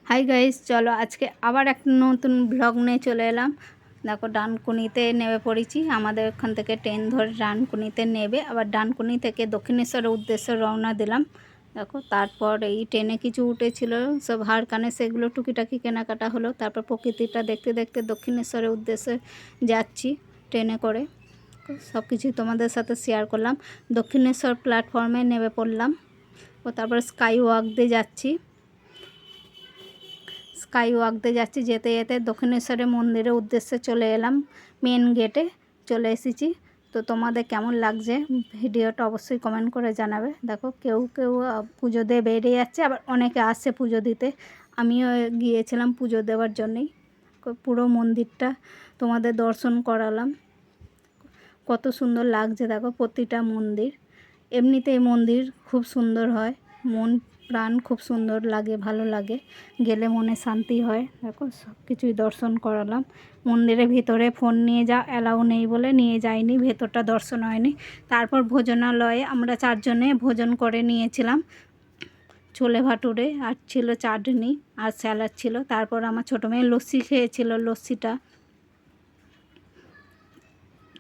Hi guys, চলো আজকে আবার একটা নতুন ব্লগ নিয়ে চলে এলাম। দেখো, ডানকুনিতে নেমে পড়েছি। আমাদের এখান থেকে ট্রেন ধরে ডানকুনিতে নেবে, আবার ডানকুনি থেকে দক্ষিণেশ্বরের উদ্দেশ্যে রওনা দিলাম। দেখো, তারপর এই ট্রেনে কিছু উঠেছিল, সব হাড় কানে, সেগুলো টুকিটাকি কেনাকাটা হলো। তারপর প্রকৃতিটা দেখতে দেখতে দক্ষিণেশ্বরের উদ্দেশ্যে যাচ্ছি ট্রেনে করে। সব কিছুই তোমাদের সাথে শেয়ার করলাম। দক্ষিণেশ্বর প্ল্যাটফর্মে নেমে পড়লাম ও তারপর স্কাই ওয়াক দিয়ে যাচ্ছি। স্কাই ওয়াক দিয়ে যাচ্ছি, যেতে যেতে দক্ষিণেশ্বরের মন্দিরের উদ্দেশ্যে চলে এলাম। মেন গেটে চলে এসেছি। তো তোমাদের কেমন লাগছে ভিডিওটা অবশ্যই কমেন্ট করে জানাবে। দেখো, কেউ কেউ পুজো দিয়ে বেরিয়ে যাচ্ছে, আবার অনেকে আসছে পুজো দিতে। আমিও গিয়েছিলাম পুজো দেওয়ার জন্যেই। পুরো মন্দিরটা তোমাদের দর্শন করালাম। কত সুন্দর লাগছে দেখো প্রতিটা মন্দির। এমনিতেই মন্দির খুব সুন্দর হয়, মন প্রাণ খুব সুন্দর লাগে, ভালো লাগে, গেলে মনে শান্তি হয়। দেখো, সব কিছুই দর্শন করালাম। মন্দিরের ভিতরে ফোন নিয়ে যা অ্যালাউ নেই বলে নিয়ে যাইনি, ভেতরটা দর্শন হয়নি। তারপর ভোজনালয়ে আমরা 4 জনে ভোজন করে নিয়েছিলাম। ছোলে ভাটুরে আর ছিল চাটনি আর স্যালাড ছিল। তারপর আমার ছোটো মেয়ে লস্যি খেয়েছিল, লস্যিটা।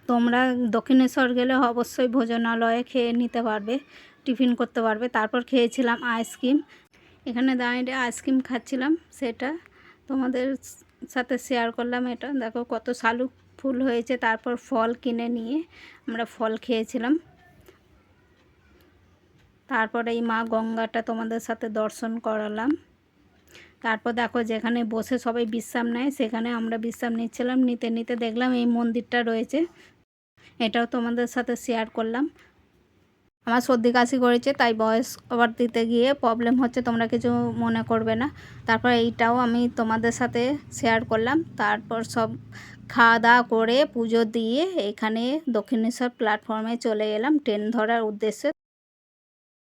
তোমরা দক্ষিণেশ্বর গেলে অবশ্যই ভোজনালয়ে খেয়ে নিতে পারবে, টিফিন করতে পারবে। তারপর খেয়েছিলাম আইসক্রিম। এখানে দাঁড়িয়ে আইসক্রিম খাচ্ছিলাম, সেটা তোমাদের সাথে শেয়ার করলাম। এটা দেখো কত শালুক ফুল হয়েছে। তারপর ফল কিনে নিয়ে আমরা ফল খেয়েছিলাম। তারপর এই মা গঙ্গাটা তোমাদের সাথে দর্শন করালাম। তারপর দেখো, যেখানে বসে সবাই বিশ্রাম নেয় সেখানে আমরা বিশ্রাম নিচ্ছিলাম। নিতে নিতে দেখলাম এই মন্দিরটা রয়েছে, এটাও তোমাদের সাথে শেয়ার করলাম। আমার সর্দি কাশি করেছে, তাই ভয়েস ওভার দিতে গিয়ে প্রবলেম হচ্ছে, তোমরা কিছু মনে করবে না। তারপর এইটাও আমি তোমাদের সাথে শেয়ার করলাম। তারপর সব খাওয়া দাওয়া করে পুজো দিয়ে এখানে দক্ষিণেশ্বর প্ল্যাটফর্মে চলে এলাম ট্রেন ধরার উদ্দেশ্যে।